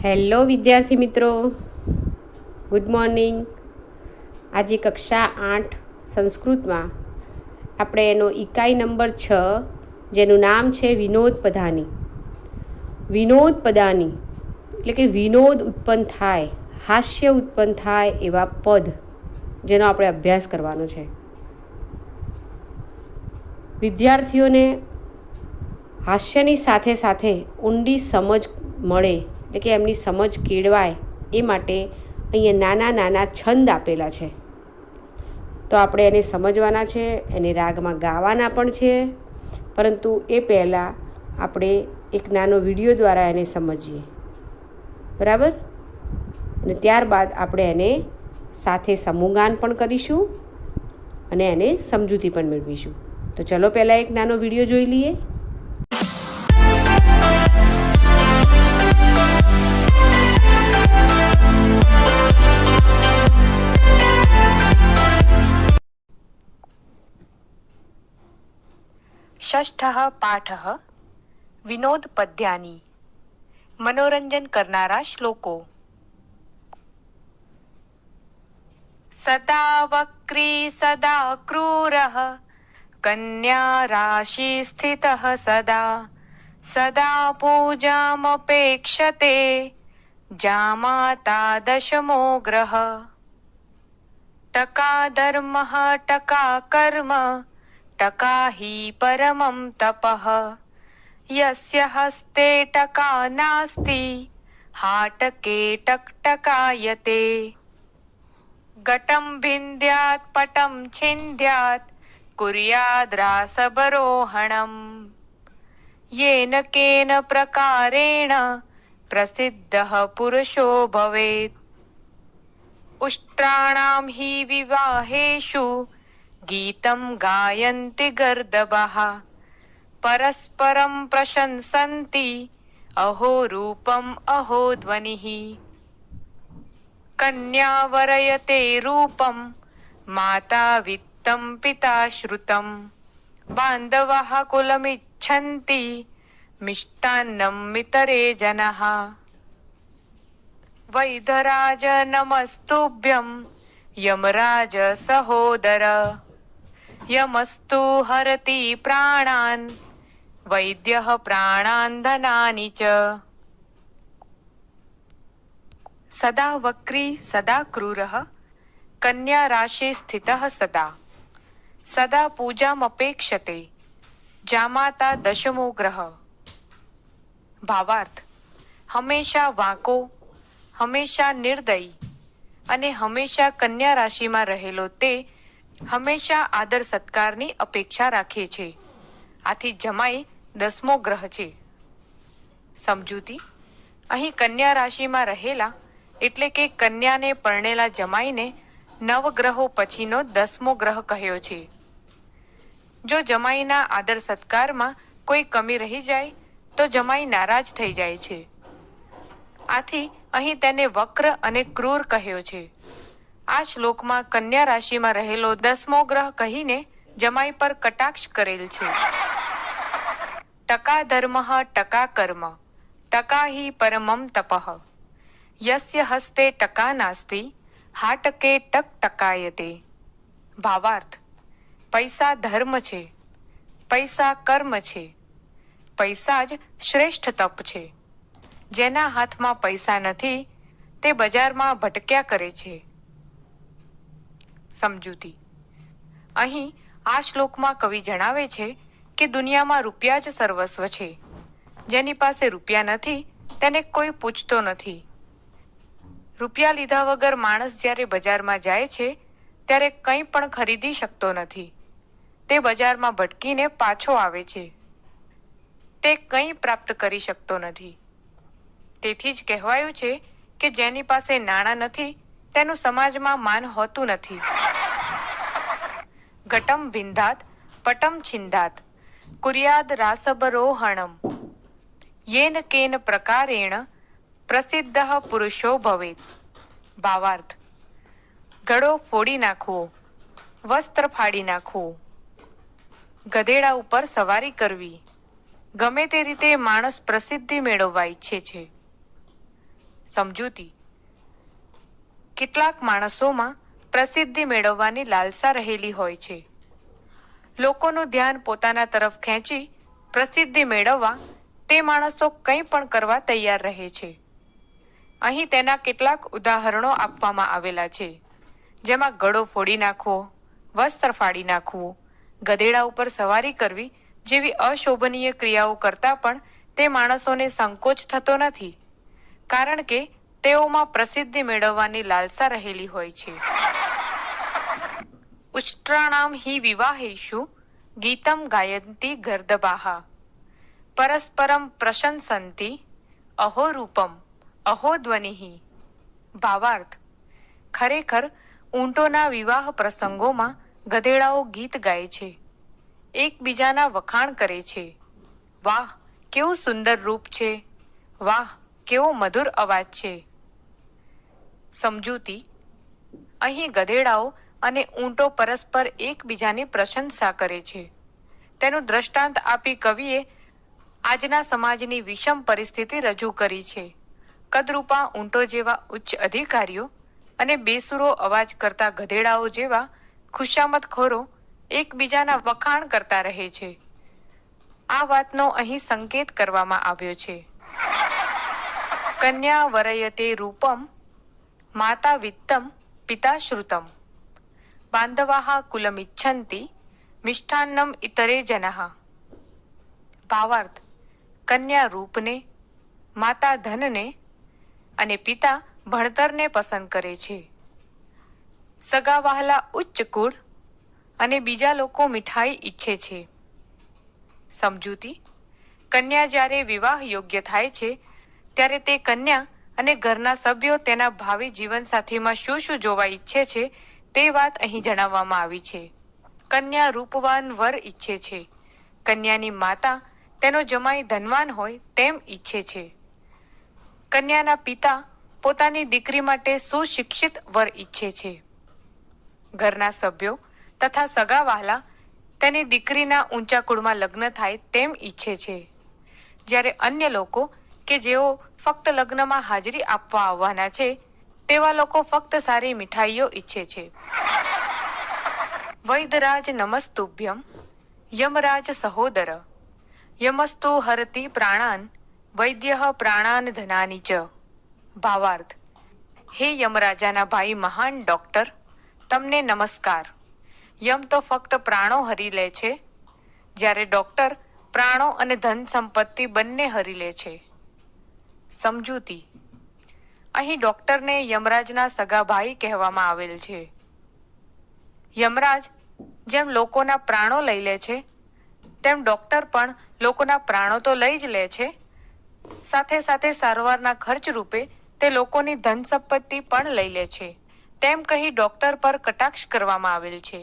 Hello વિદ્યાર્થી મિત્રો, good morning. આજે કક્ષા 8 સંસ્કૃતમાં આપણે એનો ઇકાઈ નંબર 6 જેનું નામ છે વિનોદ પદાની. વિનોદ પદાની એટલે કે વિનોદ ઉત્પન્ન થાય, હાસ્ય ઉત્પન્ન થાય એવા પદ જેનો આપણે અભ્યાસ કરવાનો છે. વિદ્યાર્થીઓને હાસ્યની સાથે સાથે ઊંડી સમજ મળે, એટલે કે એમની સમજ કેળવાય એ માટે અહીંયા નાના નાના છંદ આપેલા છે. તો આપણે એને સમજવાના છે, એને રાગમાં ગાવાના પણ છે, પરંતુ એ પહેલાં આપણે એક નાનો વિડીયો દ્વારા એને સમજીએ, બરાબર? અને ત્યારબાદ આપણે એને સાથે સમૂહગાન પણ કરીશું અને એને સમજૂતી પણ મેળવીશું. તો ચલો પહેલાં એક નાનો વિડીયો જોઈ લઈએ. षष्ठः पाठः विनोद पद्यानि. मनोरंजन करणारा श्लोको. सदा वक्री सदा क्रूरः कन्या राशि स्थितः सदा सदा पूजामपेक्षते जामाता दशमो ग्रह. टका धर्मः टका कर्म टका हि परमं तपः. यस्य हस्ते टका नास्ति हाटके टकटकायते. घटं भिन्द्यात् पटं छिन्द्यात् कुर्याद्रासबरोहणम्. येन केन प्रकारेण प्रसिद्धः पुरुषो भवेत्. उष्ट्राणां हि विवाहेषु गीतं गायन्ति गर्दभः. परस्परं प्रशंसन्ति अहो रूपम् अहो ध्वनिः. कन्या वरयते रूपं माता वित्तं पिता श्रुतं. बान्धवः कुलमिच्छन्ति मिष्टान्नं मितरे जनः. वैधराज नमस्तुभ्यं यमराज सहोदर. यमस्तु हरति प्राणान् वैद्यः प्राणान् धनानि च. सदा वक्री सदा क्रूरः कन्या राशि स्थितः सदा सदा पूजामपेक्षते जामाता दशमो ग्रह. ભાવાર્થ: હંમેશા વાંકો, હંમેશા નિર્દયી અને હંમેશા કન્યા રાશિમાં રહેલો તે હંમેશા આદર સત્કારની અપેક્ષા રાખે છે. આથી જમાઈ 10મો ગ્રહ છે. સમજૂતી: અહીં કન્યા રાશિમાં રહેલા એટલે કે કન્યાને પરણેલા જમાઈને નવગ્રહો પછીનો 10મો ગ્રહ કહ્યો છે. જો જમાઈના આદર સત્કારમાં કોઈ કમી રહી જાય તો જમાઈ નારાજ થઈ જાય છે. આથી અહીં તેને વક્ર અને ક્રૂર કહ્યો છે. આ શ્લોકમાં કન્યા રાશિમાં રહેલો 10મો ગ્રહ કહીને જમાઈ પર કટાક્ષ કરેલ છે. ટકા ધર્મઃ ટકા કર્મ ટકા હિ પરમં તપઃ. યસ્ય હસ્તે ટકા નાસ્તિ હાટકે ટકટકાયતે. ભાવાર્થ: પૈસા ધર્મ છે, પૈસા કર્મ છે, પૈસા જ શ્રેષ્ઠ તપ છે. જેના હાથમાં પૈસા નથી તે બજારમાં ભટક્યા કરે છે. સમજૂતી: અહીં આ શ્લોકમાં કવિ જણાવે છે કે દુનિયામાં રૂપિયા જ સર્વસ્વ છે. જેની પાસે રૂપિયા નથી તેને કોઈ પૂછતો નથી. રૂપિયા લીધા વગર માણસ જ્યારે બજારમાં જાય છે ત્યારે કંઈ પણ ખરીદી શકતો નથી. તે બજારમાં ભટકીને પાછો આવે છે. તે કંઈ પ્રાપ્ત કરી શકતો નથી. તેથી જ કહેવાયું છે કે જેની પાસે નાણાં નથી તેનું સમાજમાં માન હોતું નથી. ઘટમ વિંધાત પટમ છિંદાત કુર્યાદ રાસબરોહણમ. યેન કેન પ્રકારેણ પ્રસિદ્ધ પુરુષો ભવેત. ભાવાર્થ: ઘડો ફોડી નાખવો, વસ્ત્ર ફાડી નાખવું, ગધેડા ઉપર સવારી કરવી, ગમે તે રીતે માણસ પ્રસિદ્ધિ મેળવવા ઈચ્છે છે. સમજૂતી. કેટલાક માણસોમાં પ્રસિદ્ધિ મેળવવાની લાલસા રહેલી હોય છે. લોકોનું ધ્યાન પોતાના તરફ ખેંચી પ્રસિદ્ધિ મેળવવા તે માણસો કંઈ પણ કરવા તૈયાર રહે છે. અહીં તેના કેટલાક ઉદાહરણો આપવામાં આવેલા છે, જેમાં ગળો ફોડી નાખવો, વસ્ત્ર ફાડી નાખવું, ગધેડા ઉપર સવારી કરવી જેવી અશોભનીય ક્રિયાઓ કરતાં પણ તે માણસોને સંકોચ થતો નથી, કારણ કે તેઓમાં પ્રસિદ્ધિ મેળવવાની લાલસા રહેલી હોય છે. ઉષ્ટ્રાણામ હિ વિવાહેષુ ગીતમ ગાયંતી ગર્દભાઃ પરસ્પરમ પ્રશંસન્તિ અહો રૂપમ અહો ધ્વનિઃ. ભાવાર્થ. ખરેખર ઊંટોના વિવાહ પ્રસંગોમાં ગધેડાઓ ગીત ગાય છે, એકબીજાના વખાણ કરે છે. વાહ, કેવું સુંદર રૂપ છે! વાહ, કેવો મધુર અવાજ છે! સમજૂતી. અહીં ગધેડાઓ અને ઊંટો પરસ્પર એકબીજાની પ્રશંસા કરે છે. તેનું દ્રષ્ટાંત આપી કવિએ આજના સમાજની વિષમ પરિસ્થિતિ રજૂ કરી છે. કદરૂપા ઊંટો જેવા ઉચ્ચ અધિકારીઓ અને બેસુરો અવાજ કરતા ગધેડાઓ જેવા ખુશામતખોરો એકબીજાના વખાણ કરતા રહે છે. આ વાતનો અહીં સંકેત કરવામાં આવ્યો છે. કન્યા વરયતે રૂપમ માતા વિત્તમ પિતા શ્રુતમ બાંધવાઃ કુલમિચ્છન્તિ મિષ્ટાન્નમ ઇતરે જનઃ. ભાવાર્થ. કન્યા રૂપને, માતા ધનને અને પિતા ભણતરને પસંદ કરે છે. સગા વહાલા ઉચ્ચ કુળ અને બીજા લોકો મીઠાઈ ઈચ્છે છે. સમજૂતી. કન્યા જ્યારે વિવાહ યોગ્ય થાય છે ત્યારે તે કન્યા અને ઘરના સભ્યો તેના ભાવિ જીવનસાથીમાં શું શું જોવા ઈચ્છે છે તે વાત અહીં જણાવવામાં આવી છે. કન્યા રૂપવાન વર ઈચ્છે છે. કન્યાની માતા તેનો જમાઈ ધનવાન હોય તેમ ઈચ્છે છે. કન્યાના પિતા પોતાની દીકરી માટે સુશિક્ષિત વર ઈચ્છે છે. ઘરના સભ્યો તથા સગા વહાલા તેની દીકરીના ઊંચા કુળમાં લગ્ન થાય તેમ ઈચ્છે છે, જ્યારે અન્ય લોકો કે જેઓ ફક્ત લગ્નમાં હાજરી આપવા આવવાના છે તેવા લોકો ફક્ત સારી મીઠાઈઓ ઈચ્છે છે. વૈદરાજ નમસ્તુભ્યમ યમરાજ સહોદર યમસ્તુ હરતિ પ્રાણાન વૈદ્યઃ પ્રાણાન ધનાની ચ. ભાવાર્થ. હે યમરાજાના ભાઈ મહાન ડોક્ટર, તમને નમસ્કાર. યમ તો ફક્ત પ્રાણો હરી લે છે, જ્યારે ડોક્ટર પ્રાણો અને ધન સંપત્તિ બંને હરી લે છે. સમજૂતી. અહીં ડોક્ટરને યમરાજના સગા ભાઈ કહેવામાં આવેલ છે. યમરાજ જેમ લોકોના પ્રાણો લઈ લે છે તેમ ડોક્ટર પણ લોકોના પ્રાણો તો લઈ જ લે છે, સાથે સાથે સારવારના ખર્ચ રૂપે તે લોકોની ધન સંપત્તિ પણ લઈ લે છે, તેમ કહી ડોક્ટર પર કટાક્ષ કરવામાં આવેલ છે.